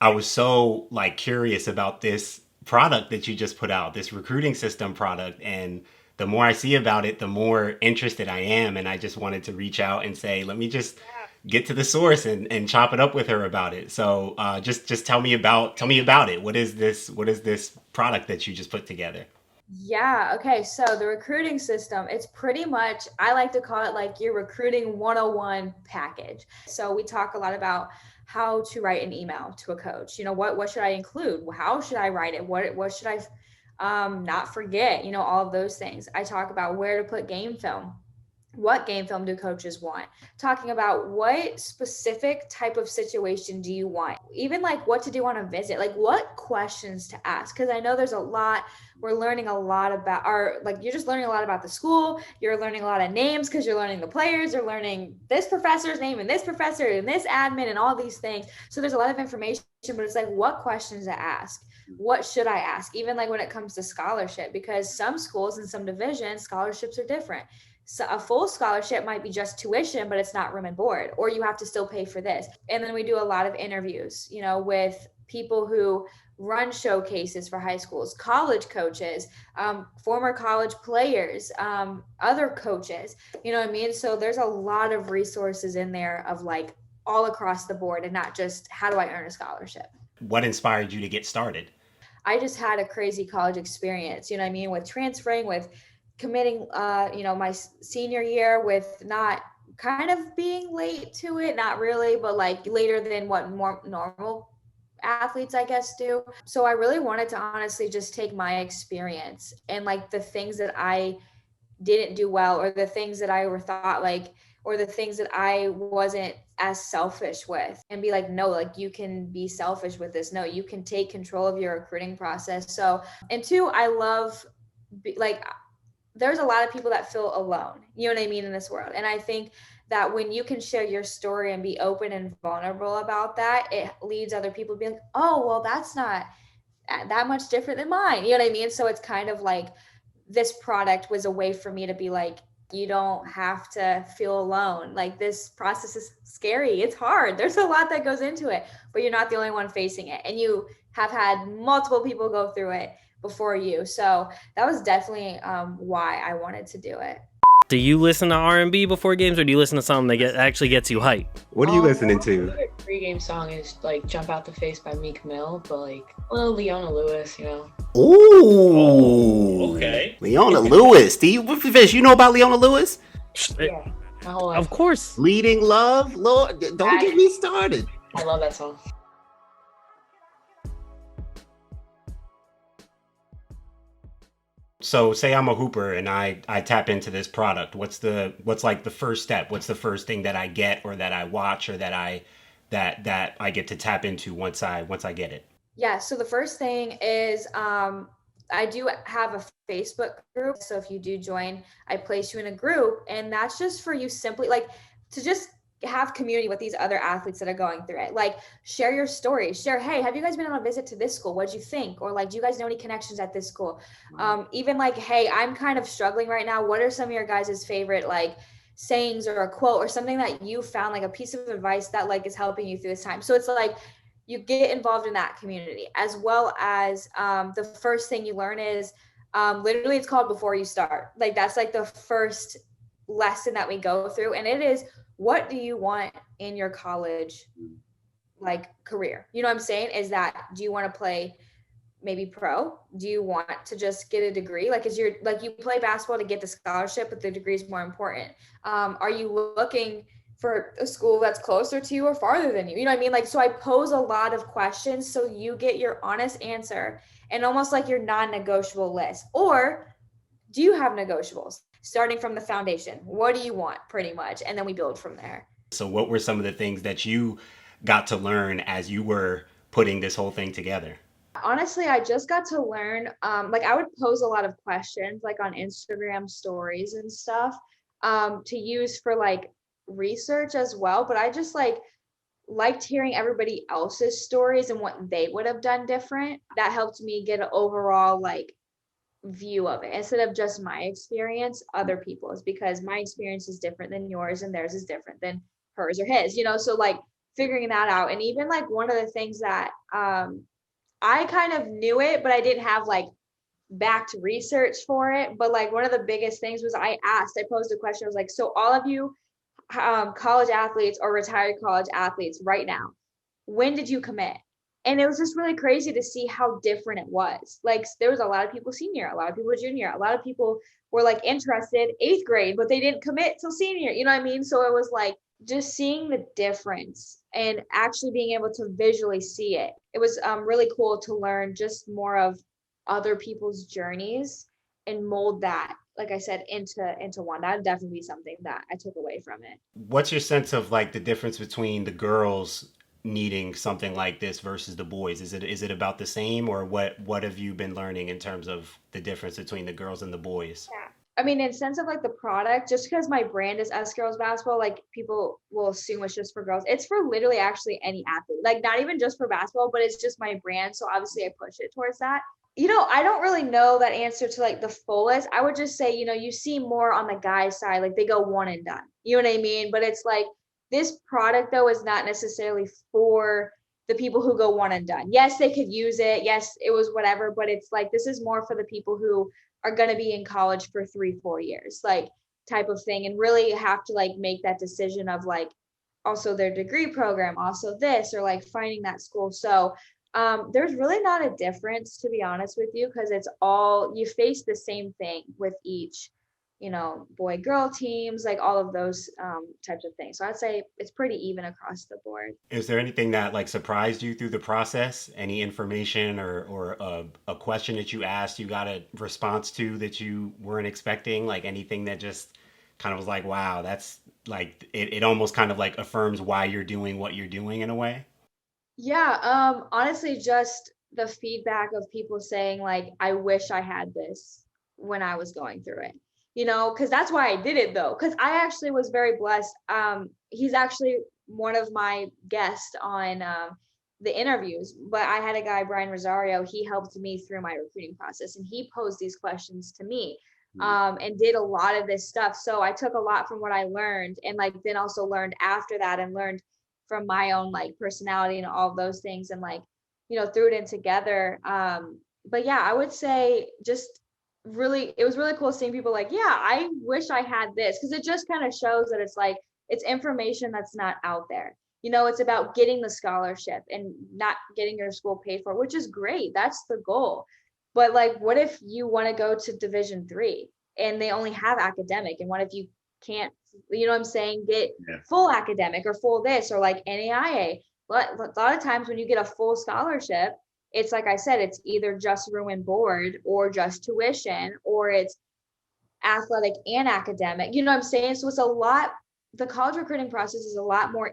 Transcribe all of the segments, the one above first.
I was so like curious about this product that you just put out, this recruiting system product. And the more I see about it, the more interested I am. And I just wanted to reach out and say, let me just get to the source and chop it up with her about it. So just tell me about it. What is this product that you just put together? Yeah. Okay. So the recruiting system, it's pretty much, I like to call it like your recruiting 101 package. So we talk a lot about how to write an email to a coach. What should I include? How should I write it? What should I not forget? All of those things. I talk about where to put game film. What game film do coaches want? Talking about what specific type of situation do you want? Even like what to do on a visit, like what questions to ask. Because I know there's a lot, we're learning a lot about our, like you're just learning a lot about the school. You're learning a lot of names because you're learning the players, you're learning this professor's name and this professor and this admin and all these things. So there's a lot of information, but it's like what questions to ask. What should I ask? Even like when it comes to scholarship, because some schools and some divisions, scholarships are different. So a full scholarship might be just tuition, but it's not room and board, or you have to still pay for this. And then we do a lot of interviews, with people who run showcases for high schools, college coaches, former college players, other coaches, you know what I mean? So there's a lot of resources in there of like all across the board and not just how do I earn a scholarship. What inspired you to get started? I just had a crazy college experience, you know what I mean, with transferring, with committing, my senior year, with not kind of being late to it, not really, but like later than what more normal athletes, I guess, do. So I really wanted to honestly just take my experience and like the things that I didn't do well, or the things that I were thought like, or the things that I wasn't as selfish with, and be like, no, like you can be selfish with this. No, you can take control of your recruiting process. So, and two, I love like there's a lot of people that feel alone, you know what I mean, in this world. And I think that when you can share your story and be open and vulnerable about that, it leads other people to be like, oh, well, that's not that much different than mine. You know what I mean? So it's kind of like this product was a way for me to be like, you don't have to feel alone. Like this process is scary. It's hard. There's a lot that goes into it, but you're not the only one facing it. And you have had multiple people go through it before you. So that was definitely why I wanted to do it. Do you listen to R&B before games, or do you listen to something that actually gets you hyped? What are you listening My to? favorite pregame song is like "Jump Out the Face" by Meek Mill, but like a little Leona Lewis. Ooh, Okay. Leona Lewis. You know about Leona Lewis? Yeah, my whole life. Of course. Leading Love? Lord, don't get me started. I love that song. So say I'm a hooper and I tap into this product. What's like the first step? What's the first thing that I get or that I watch or that I get to tap into once I get it? Yeah. So the first thing is I do have a Facebook group. So if you do join, I place you in a group, and that's just for you simply like to just have community with these other athletes that are going through it. Like share your stories, share, hey, have you guys been on a visit to this school? What'd you think? Or like, do you guys know any connections at this school? Even like, hey, I'm kind of struggling right now. What are some of your guys' favorite like sayings or a quote or something that you found, like a piece of advice that like is helping you through this time? So it's like you get involved in that community, as well as the first thing you learn is literally it's called before you start. Like that's like the first lesson that we go through, and it is, what do you want in your college like career? You know what I'm saying? Is that, do you want to play maybe pro? Do you want to just get a degree? Like, is your, like, you play basketball to get the scholarship, but the degree is more important. Are you looking for a school that's closer to you or farther than you? You know what I mean? Like, so I pose a lot of questions so you get your honest answer and almost like your non-negotiable list. Or do you have negotiables? Starting from the foundation, what do you want, pretty much, and then we build from there. So what were some of the things that you got to learn as you were putting this whole thing together? Honestly, I just got to learn, like I would pose a lot of questions like on Instagram stories and stuff, to use for like research as well. But I just like liked hearing everybody else's stories and what they would have done different. That helped me get an overall like view of it instead of just my experience, other people's, because my experience is different than yours and theirs is different than hers or his, so like figuring that out. And even like one of the things that I kind of knew it, but I didn't have like backed research for it. But like one of the biggest things was I posed a question. I was like, so all of you college athletes or retired college athletes right now, when did you commit? And it was just really crazy to see how different it was. Like there was a lot of people senior, a lot of people junior, a lot of people were like interested 8th grade, but they didn't commit till senior. You know what I mean? So it was like just seeing the difference and actually being able to visually see it. It was really cool to learn just more of other people's journeys and mold that, like I said, into one. That would definitely be something that I took away from it. What's your sense of like the difference between the girls needing something like this versus the boys? Is it about the same, or what have you been learning in terms of the difference between the girls and the boys? Yeah. I mean, in sense of like the product, just because my brand is S Girls Basketball, like people will assume it's just for girls. It's for literally actually any athlete, like not even just for basketball, but it's just my brand. So obviously I push it towards that. I don't really know that answer to like the fullest. I would just say, you see more on the guys side, like they go one and done. You know what I mean? But it's like this product though is not necessarily for the people who go one and done. Yes, they could use it. Yes, it was whatever, but it's like this is more for the people who are going to be in college for 3-4 years, like type of thing, and really have to like make that decision of like also their degree program, also this, or like finding that school. So there's really not a difference, to be honest with you, because it's all, you face the same thing with each, boy girl teams, like all of those types of things. So I'd say it's pretty even across the board. Is there anything that like surprised you through the process? Any information or a question that you asked you got a response to that you weren't expecting? Like anything that just kind of was like, wow, that's like it almost kind of like affirms why you're doing what you're doing in a way? Yeah, honestly, just the feedback of people saying like, I wish I had this when I was going through it, because that's why I did it though, because I actually was very blessed. He's actually one of my guests on the interviews, but I had a guy, Brian Rosario, he helped me through my recruiting process and he posed these questions to me and did a lot of this stuff. So I took a lot from what I learned and like then also learned after that and learned from my own like personality and all of those things and like threw it in together. But yeah, I would say just really it was really cool seeing people like, yeah, I wish I had this, because it just kind of shows that it's like it's information that's not out there. It's about getting the scholarship and not getting your school paid for, which is great, that's the goal. But like what if you want to go to Division 3 and they only have academic, and what if you can't, what I'm saying, get full academic or full this or like NAIA. But a lot of times when you get a full scholarship, it's like I said, it's either just room and board or just tuition, or it's athletic and academic. You know what I'm saying? So it's a lot, the college recruiting process is a lot more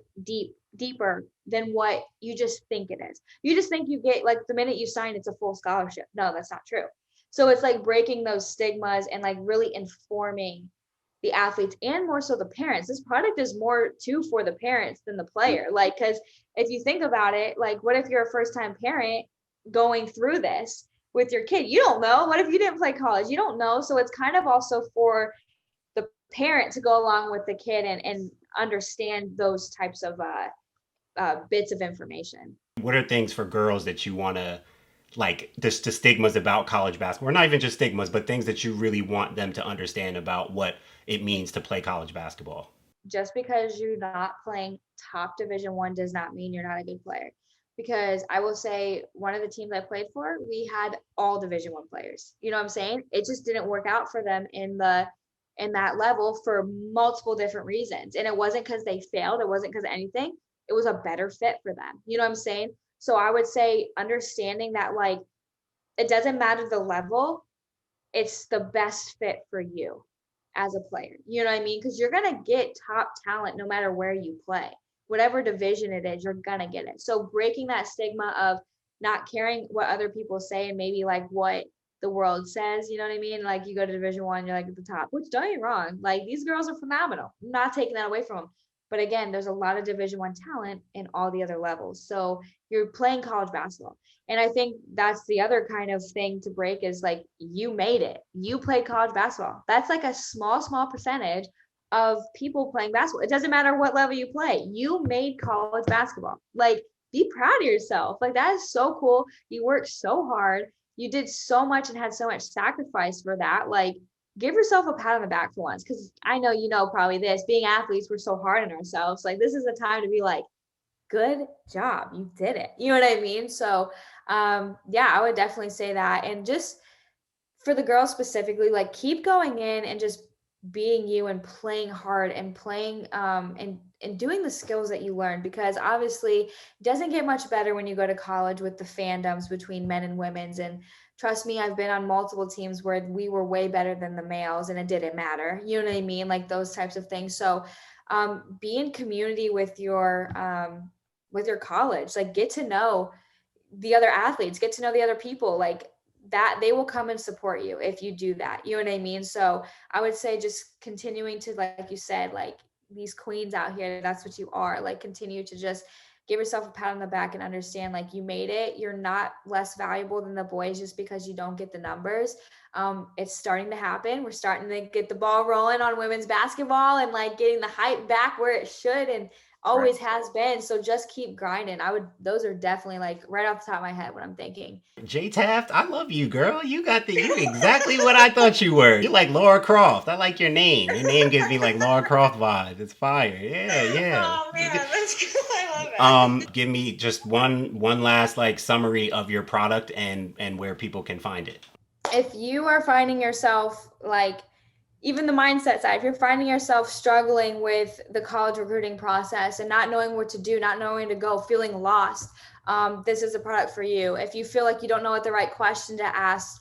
deeper than what you just think it is. You just think you get like the minute you sign, it's a full scholarship. No, that's not true. So it's like breaking those stigmas and like really informing the athletes and more so the parents. This product is more too for the parents than the player. Like, because if you think about it, like what if you're a first time parent going through this with your kid? You don't know. What if you didn't play college? You don't know. So it's kind of also for the parent to go along with the kid and understand those types of bits of information. What are things for girls that you want to like just the stigmas about college basketball, or not even just stigmas, but things that you really want them to understand about what it means to play college basketball? Just because you're not playing top Division 1 does not mean you're not a good player. Because I will say one of the teams I played for, we had all Division 1 players. You know what I'm saying? It just didn't work out for them in that level for multiple different reasons. And it wasn't because they failed. It wasn't because of anything. It was a better fit for them. You know what I'm saying? So I would say understanding that like it doesn't matter the level, it's the best fit for you as a player. You know what I mean? Because you're gonna get top talent no matter where you play. Whatever division it is, you're gonna get it. So breaking that stigma of not caring what other people say and maybe like what the world says, you know what I mean? Like you go to Division 1, you're like at the top, which don't get me wrong, like these girls are phenomenal. I'm not taking that away from them. But again, there's a lot of Division 1 talent in all the other levels. So you're playing college basketball. And I think that's the other kind of thing to break is like, you made it. You played college basketball. That's like a small percentage of people playing basketball. It doesn't matter what level you play. You made college basketball. Like, be proud of yourself. Like, that is so cool. You worked so hard. You did so much and had so much sacrifice for that. Like, give yourself a pat on the back for once. Cause I know, probably this, being athletes, we're so hard on ourselves. Like, this is a time to be like, good job. You did it. You know what I mean? So, yeah, I would definitely say that. And just for the girls specifically, like, keep going in and just being you and playing hard and playing and doing the skills that you learn, because obviously it doesn't get much better when you go to college with the fandoms between men and women's. And trust me, I've been on multiple teams where we were way better than the males and it didn't matter. You know what I mean? Like, those types of things. So be in community with your college. Like, get to know the other athletes, get to know the other people, like that. They will come and support you if you do that. You know what I mean? So I would say just continuing to, like you said, like, these queens out here, that's what you are. Like, continue to just give yourself a pat on the back and understand, like, you made it. You're not less valuable than the boys just because you don't get the numbers. It's starting to happen. We're starting to get the ball rolling on women's basketball and like getting the hype back where it should and always has been. So just keep grinding. Those are definitely like right off the top of my head what I'm thinking. J Taft, I love you, girl. You exactly what I thought you were. You like Laura Croft. I like your name. Your name gives me like Laura Croft vibes. It's fire. Yeah, yeah. Oh man, that's cool. I love it. Give me just one last like summary of your product and where people can find it. If you are finding yourself like, even the mindset side, if you're finding yourself struggling with the college recruiting process and not knowing what to do, not knowing where to go, feeling lost, this is the product for you. If you feel like you don't know what the right question to ask,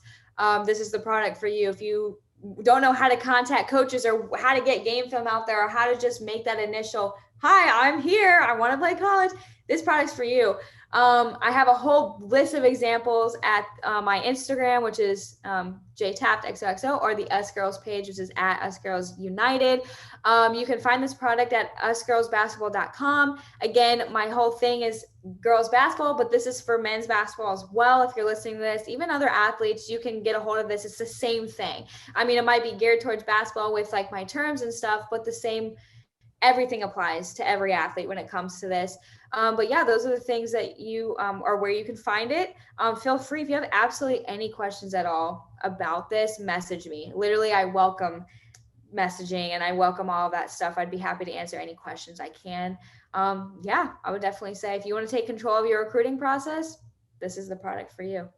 this is the product for you. If you don't know how to contact coaches or how to get game film out there or how to just make that initial, hi, I'm here, I want to play college, this product's for you. I have a whole list of examples at my Instagram, which is JTaftXOXO, or the Us Girls page, which is at Us Girls United. You can find this product at usgirlsbasketball.com. Again, my whole thing is girls basketball, but this is for men's basketball as well. If you're listening to this, even other athletes, you can get a hold of this. It's the same thing. I mean, it might be geared towards basketball with like my terms and stuff, but the same, everything applies to every athlete when it comes to this. But yeah, those are the things that you are where you can find it. Feel free, if you have absolutely any questions at all about this, message me. Literally, I welcome messaging and I welcome all of that stuff. I'd be happy to answer any questions I can. Yeah, I would definitely say if you want to take control of your recruiting process, this is the product for you.